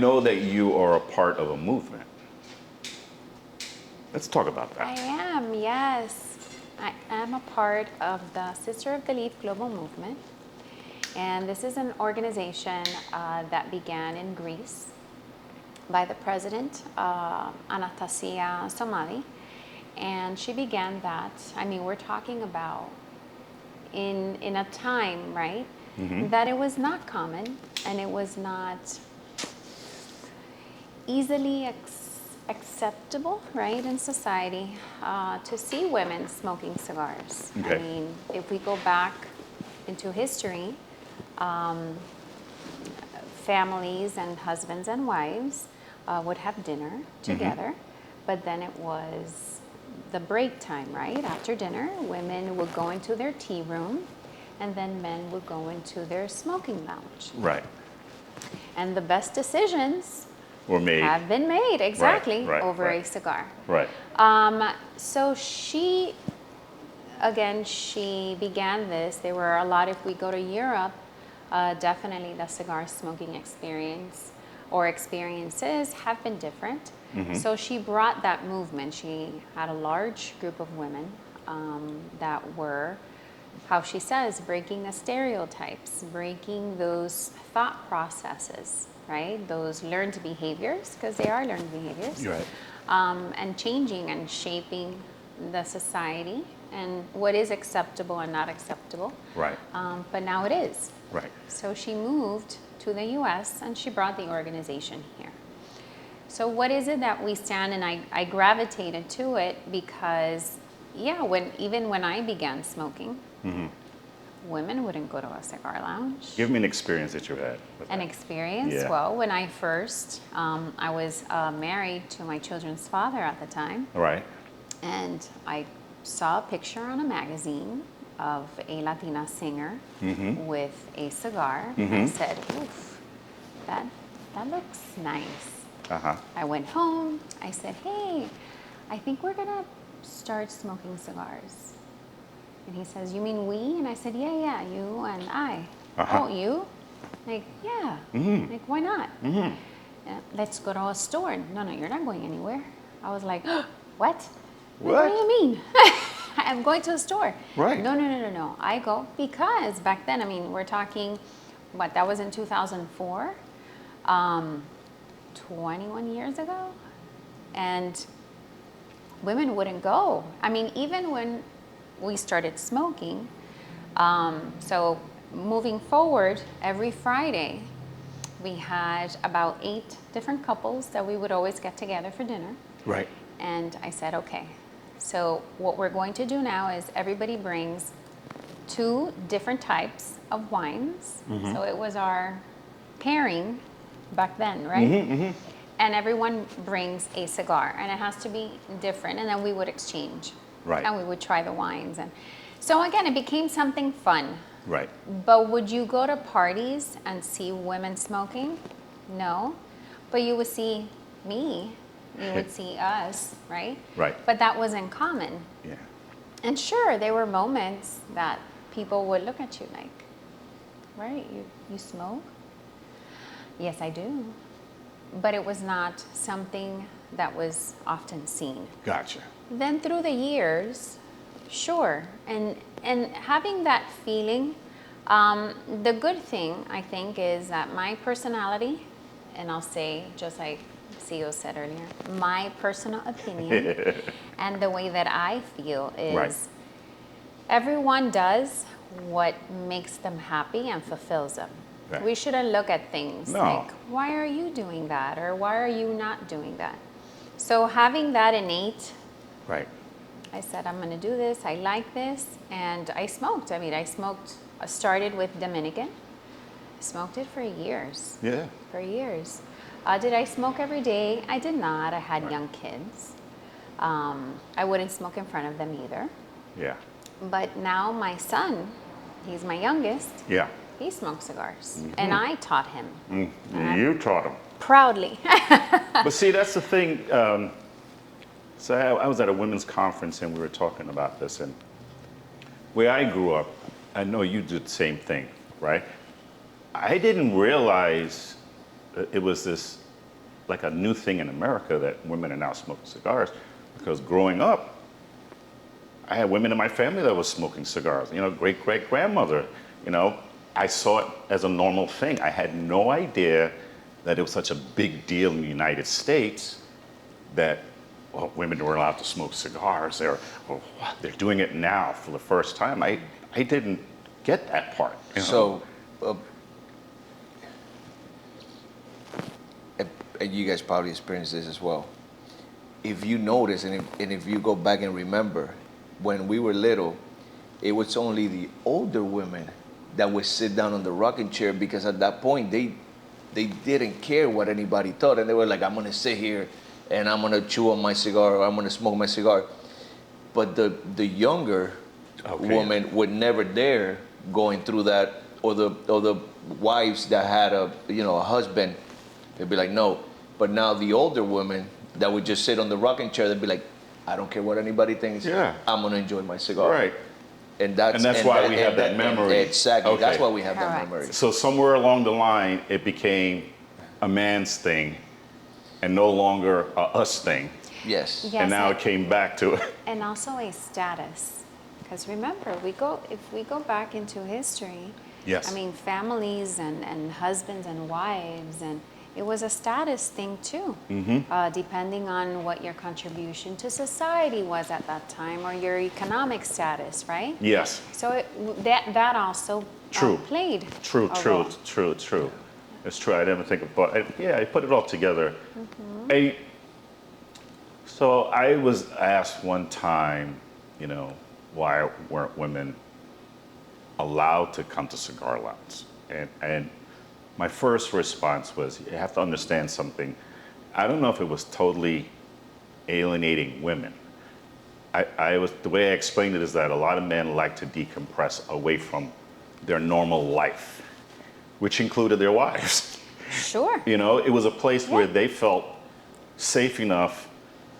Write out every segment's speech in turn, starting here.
know that you are a part of a movement. Let's talk about that. I am, yes. I am a part of the Sister of the Leaf Global Movement. And this is an organization that began in Greece by the president, Anastasia Somali. And she began that, I mean, we're talking about in a time, right, that it was not common and it was not easily acceptable, right, in society to see women smoking cigars. Okay. I mean, if we go back into history, families and husbands and wives would have dinner together, but then it was the break time, right? After dinner, women would go into their tea room, and then men would go into their smoking lounge. Right. And the best decisions Were made. have been made, exactly, right, over right. a cigar. Right. So she began this. There were a lot, if we go to Europe, definitely the cigar smoking experience or experiences have been different. So she brought that movement. She had a large group of women that were, how she says, breaking the stereotypes, breaking those thought processes, right? Those learned behaviors, because they are learned behaviors. You're right. And changing and shaping the society and what is acceptable and not acceptable. Right. But now it is. Right. So she moved to the US and she brought the organization here. So what is it that we stand, and I gravitated to it because, yeah, even when I began smoking, women wouldn't go to a cigar lounge. Give me an experience that you had. With An that. experience? Yeah. Well, when I first, I was married to my children's father at the time, All right. and I saw a picture on a magazine of a Latina singer with a cigar. I said, oof, that looks nice. Uh-huh. I went home, I said, hey, I think we're gonna start smoking cigars. And he says, you mean we? And I said, yeah, you and I. Oh, you? Like, yeah. Like, why not? Let's go to a store. No, you're not going anywhere. I was like, what? Like, what do you mean? I'm going to a store. Right. No. I go because back then, I mean, we're talking, what, that was in 2004, 21 years ago, and women wouldn't go. I mean, even when we started smoking, so moving forward, every Friday, we had about 8 different couples that we would always get together for dinner. Right. And I said, okay, so what we're going to do now is everybody brings 2 different types of wines. So it was our pairing back then, right? And everyone brings a cigar, and it has to be different, and then we would exchange. Right. And we would try the wines. And so again, it became something fun. Right. But would you go to parties and see women smoking? No. But you would see me, you would see us, right? Right. But that wasn't common. Yeah. And sure, there were moments that people would look at you like, right, you smoke? Yes, I do. But it was not something that was often seen. Gotcha. Then through the years, sure, and having that feeling, the good thing, I think, is that my personality, and I'll say, just like CEO said earlier, my personal opinion and the way that I feel is everyone does what makes them happy and fulfills them. Right. We shouldn't look at things like, why are you doing that? Or why are you not doing that? So having that innate, Right. I said, I'm going to do this. I like this. And I smoked. I mean, I started with Dominican. Smoked it for years. Yeah. For years. Did I smoke every day? I did not. I had young kids. I wouldn't smoke in front of them either. Yeah. But now my son, he's my youngest. Yeah. He smokes cigars. And I taught him. You taught him. Proudly. But see, that's the thing. So I was at a women's conference and we were talking about this. And where I grew up, I know you did the same thing, right? I didn't realize it was this like a new thing in America that women are now smoking cigars. Because growing up, I had women in my family that was smoking cigars. You know, great-great-grandmother, you know, I saw it as a normal thing. I had no idea that it was such a big deal in the United States that, well, women were allowed to smoke cigars. They're doing it now for the first time. I didn't get that part. You know? So, and you guys probably experienced this as well. If you notice, and if you go back and remember, when we were little, it was only the older women that would sit down on the rocking chair, because at that point they didn't care what anybody thought, and they were like, I'm gonna sit here and I'm gonna chew on my cigar, or I'm gonna smoke my cigar. But the younger woman would never dare going through that, or the wives that had a husband, they'd be like, no. But now the older women that would just sit on the rocking chair, they'd be like, I don't care what anybody thinks. Yeah. I'm gonna enjoy my cigar. Right. And that's why we have that memory. Exactly. Okay. That's why we have that Correct. memory. So somewhere along the line, it became a man's thing and no longer a us thing. Yes. Yes, And now it came back to it. and also a status. Because remember, if we go back into history, Yes. I mean, families and husbands and wives, and it was a status thing too, depending on what your contribution to society was at that time, or your economic status, right? Yes. So that also True. played True. a role. It's true. I never think about it. Yeah, I put it all together. So I was asked one time, you know, why weren't women allowed to come to cigar lounge? And my first response was, you have to understand something. I don't know if it was totally alienating women. The way I explained it is that a lot of men like to decompress away from their normal life, which included their wives. Sure. You know, it was a place where Yeah. they felt safe enough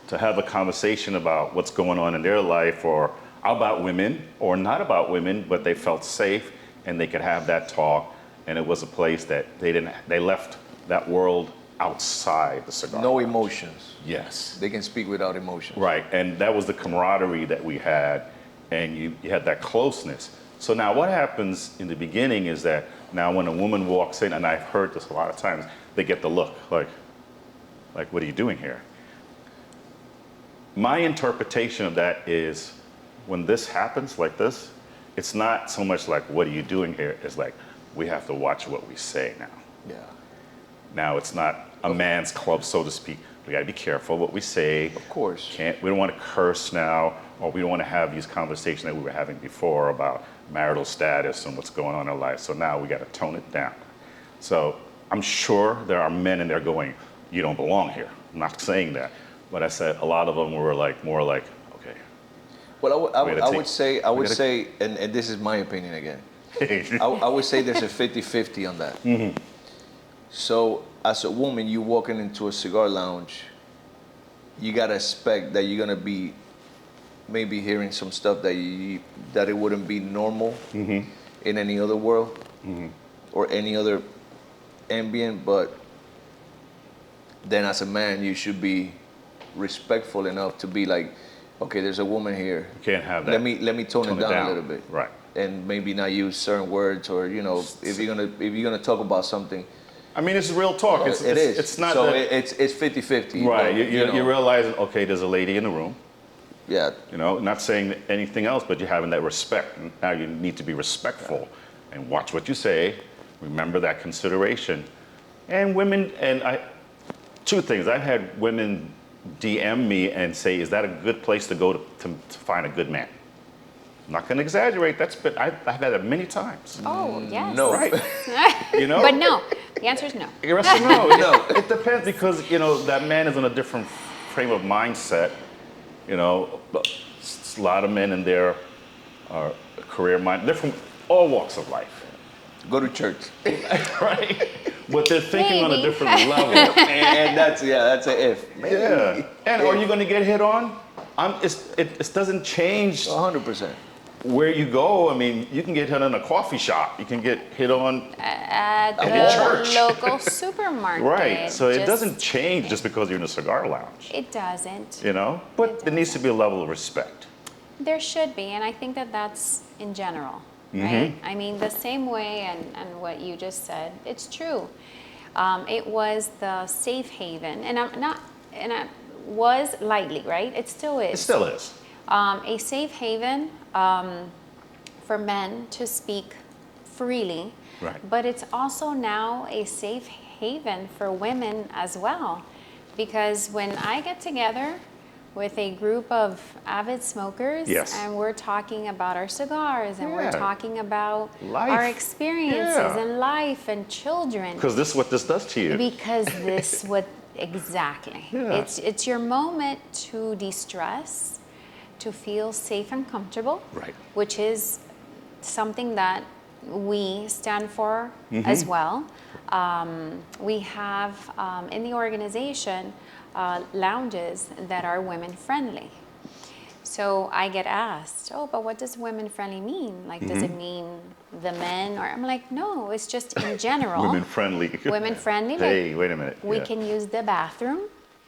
to have a conversation about what's going on in their life, or about women, or not about women, but they felt safe and they could have that talk. And it was a place that they left that world outside the cigar No lounge. emotions. Yes. They can speak without emotions. Right, and that was the camaraderie that we had, and you had that closeness. So now what happens in the beginning is that now when a woman walks in, and I've heard this a lot of times, they get the look, like what are you doing here? My interpretation of that is, when this happens like this, it's not so much like, what are you doing here? It's like, we have to watch what we say now. Yeah. Now it's not a man's club, so to speak. We gotta be careful what we say. Of course. We don't want to curse now, or we don't want to have these conversations that we were having before about marital status and what's going on in our life. So now we got to tone it down. So I'm sure there are men in there going, you don't belong here. I'm not saying that. But I said a lot of them were like, more like, okay. Well, I would say, gotta- and this is my opinion again. I would say there's a 50-50 on that. Mm-hmm. So as a woman, you walking into a cigar lounge, you gotta expect that you're gonna be maybe hearing some stuff that it wouldn't be normal in any other world or any other ambient. But then as a man, you should be respectful enough to be like, okay, there's a woman here. You can't have that. Let me tone it down a little bit. Right. And maybe not use certain words, or if you're gonna talk about something. I mean, it's real talk. It is. It's not so that, it's 50-50. right. but, You realize, okay, there's a lady in the room. Yeah. You know, not saying anything else, but you're having that respect. Now you need to be respectful and watch what you say. Remember that consideration. And women, two things. I've had women DM me and say, is that a good place to go to find a good man? I'm not going to exaggerate. I've had that many times. Oh, yes. No. Right. You know? But no. The answer is no. The rest is no. No. It depends, because, that man is in a different frame of mindset. A lot of men in their career mind, they're from all walks of life. Go to church. Right? But they're thinking on a Maybe. different level. and that's an if. Maybe. Yeah. And are you going to get hit on? It doesn't change. 100%. where you go, I mean, you can get hit on a coffee shop. You can get hit on At At the church. local supermarket. right. So it just- doesn't change just because you're in a cigar lounge, It doesn't. you know. But It there needs to be a level of respect. There should be, and I think that that's in general, right? I mean, the same way, and what you just said, it's true. It was the safe haven, and I was lightly, right? It still is. It still is. A safe haven for men to speak freely, Right. but it's also now a safe haven for women as well. Because when I get together with a group of avid smokers Yes. and we're talking about our cigars and we're Yeah. talking about Life. our experiences Yeah. and life and children, Because this is what this does to you. because this would exactly. Yeah. It's your moment to de-stress, to feel safe and comfortable, Right. which is something that we stand for as well. We have in the organization lounges that are women friendly. So I get asked, oh, but what does women friendly mean? Like, does it mean the men? Or I'm like, no, it's just in general. Women friendly. Women friendly. Hey, like, wait a minute. we Yeah. can use the bathroom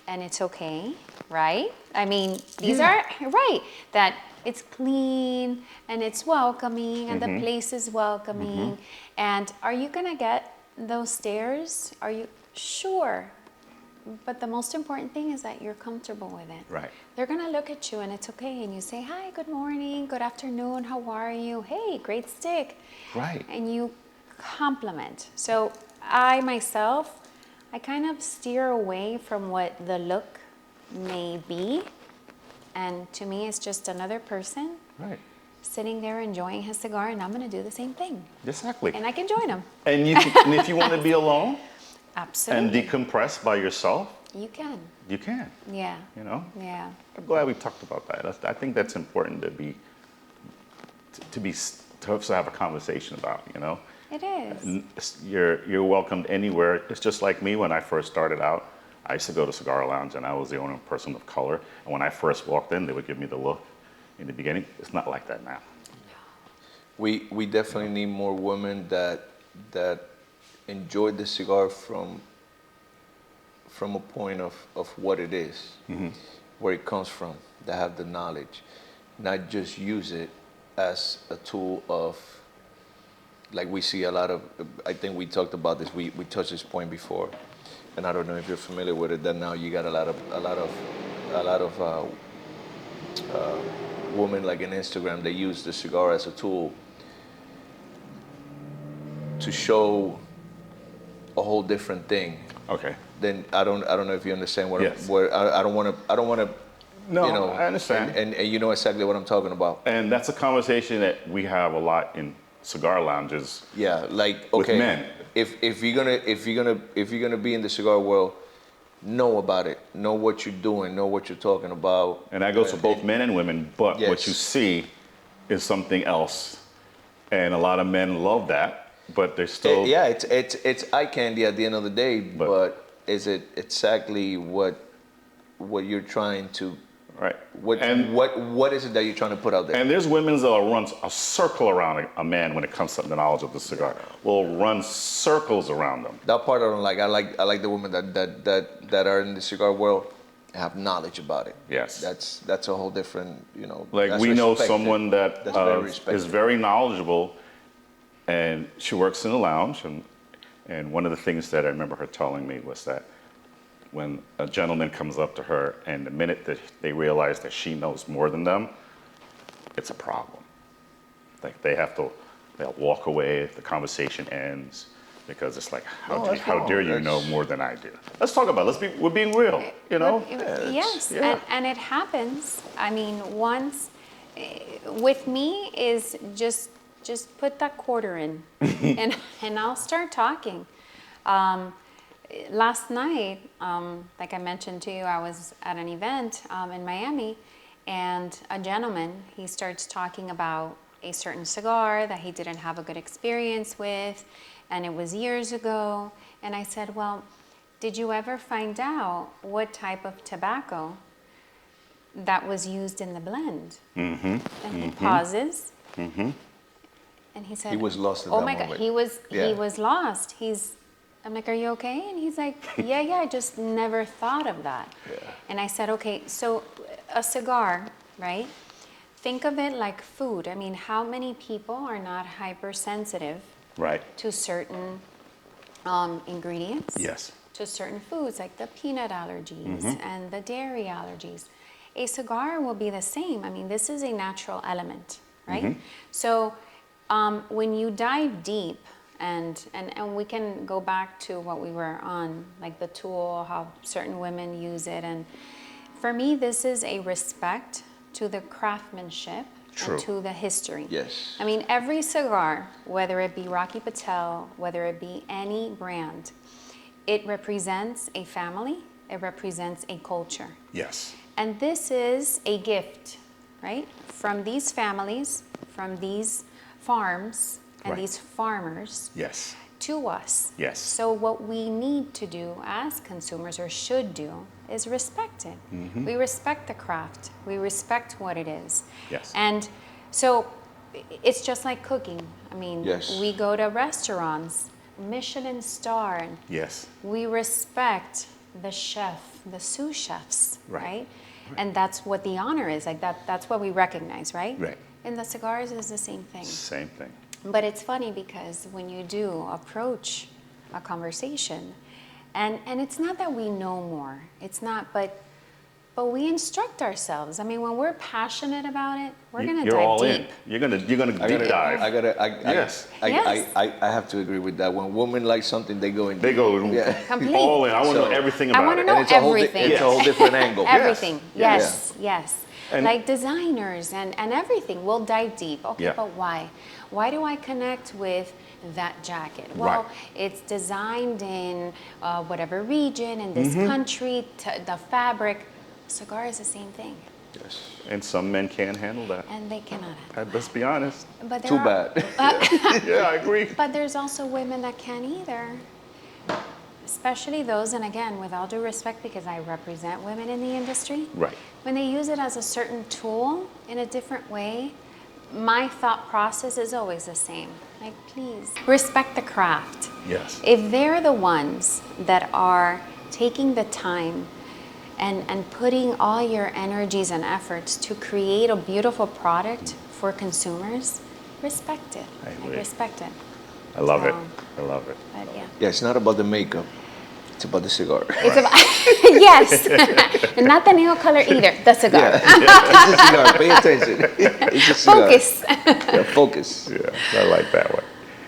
and it's okay, right? I mean, these Yeah. are, right, that it's clean and it's welcoming and the place is welcoming. And are you gonna get those stares? Are you sure? But the most important thing is that you're comfortable with it. Right. They're gonna look at you and it's okay. And you say, hi, good morning, good afternoon, how are you? Hey, great stick. Right. And you compliment. So I myself, I kind of steer away from what the look may be. And to me, it's just another person Right. sitting there enjoying his cigar, and I'm gonna do the same thing. Exactly. And I can join him. And you can, and if you want to be alone and Absolutely. decompress by yourself, You can. you can. Yeah. You know. Yeah. I'm glad we talked about that. I think that's important to be to have a conversation about. You know. It is. You're welcomed anywhere. It's just like me when I first started out. I used to go to Cigar Lounge and I was the only person of color. And when I first walked in, they would give me the look in the beginning. It's not like that now. We definitely need more women that enjoy the cigar from a point of what it is, where it comes from, that have the knowledge, not just use it as a tool of, like we see a lot of, I think we talked about this, we touched this point before, and I don't know if you're familiar with it, that now you got a lot of women like in Instagram, they use the cigar as a tool to show a whole different thing. Okay. Then I don't know if you understand what Yes. I don't want to. No, you know, I understand. and you know exactly what I'm talking about. And that's a conversation that we have a lot in cigar lounges. Yeah, like With okay, men. if you're gonna be in the cigar world, know about it, know what you're doing, know what you're talking about. And that goes for both men and women, but what Yes. you see is something else. And a lot of men love that, but they're still Yeah, it's eye candy at the end of the day, but is it exactly what you're trying to? right. What is it that you're trying to put out there? And there's women that will run a circle around a man when it comes to the knowledge of the cigar. Will run circles around them. That part I don't like. I like the women that are in the cigar world have knowledge about it. Yes. That's a whole different, you know. Like that's we know respected. someone that That's very respected. is very knowledgeable, and she works in a lounge. And one of the things that I remember her telling me was that when a gentleman comes up to her, and the minute that they realize that she knows more than them, it's a problem. Like they'll walk away, the conversation ends, because it's like, how dare you know more than I do? Let's talk about it. We're being real, you know? Yes, yeah. and it happens. I mean, once with me is just put that quarter in, and I'll start talking. Last night, like I mentioned to you, I was at an event in Miami, and a gentleman, he starts talking about a certain cigar that he didn't have a good experience with, and it was years ago. And I said, well, did you ever find out what type of tobacco that was used in the blend? And he pauses, And he said, He was lost at oh that my moment. God, he Yeah. was lost. I'm like, are you okay? And he's like, yeah, I just never thought of that. Yeah. And I said, okay, so a cigar, right? Think of it like food. I mean, how many people are not hypersensitive Right. to certain ingredients? Yes. To certain foods like the peanut allergies and the dairy allergies. A cigar will be the same. I mean, this is a natural element, right? So when you dive deep, and we can go back to what we were on, like the tool, how certain women use it. And for me, this is a respect to the craftsmanship True. and to the history. Yes. I mean, every cigar, whether it be Rocky Patel, whether it be any brand, it represents a family, it represents a culture. Yes. And this is a gift, right? From these families, from these farms, and Right. these farmers Yes. to us. Yes. So what we need to do as consumers, or should do, is respect it. We respect the craft. We respect what it is. Yes. And so it's just like cooking. I mean, Yes. we go to restaurants, Michelin star, and Yes. we respect the chef, the sous chefs, Right. right? And that's what the honor is. Like that's what we recognize, right? Right. And the cigars is the same thing. Same thing. But it's funny because when you do approach a conversation, and it's not that we know more, it's not, but we instruct ourselves. I mean, when we're passionate about it, we're gonna You're dive all deep. in. You're gonna deep dive. Yes. Yes. I have to agree with that. When women like something, they go in. They go Yeah. Complete. all in. I want to So- know everything I about wanna it. know And it's a whole everything. it's a whole different angle. Everything. Yes. Yes. And- like designers and everything. We'll dive deep. Okay, Yeah. but why? Why do I connect with that jacket? Well, Right. it's designed in whatever region in this Mm-hmm. country. The fabric. Cigar is the same thing, Yes. And some men can't handle that. and they cannot. Let's be honest. But there Too are, bad. Yeah, I agree. But there's also women that can't either. Especially those, and again, with all due respect, because I represent women in the industry. Right. When they use it as a certain tool in a different way, my thought process is always the same. Like, please respect the craft. Yes. If they're the ones that are taking the time and putting all your energies and efforts to create a beautiful product for consumers, respect it. I Like, agree. respect it. I love it. So, I love it. But yeah. Yeah, it's not about the makeup. It's about the cigar. It's about, yes, and not the nail color either. The cigar. It's a cigar. Pay attention. It's a cigar. Focus. Yeah, focus. Yeah, I like that one.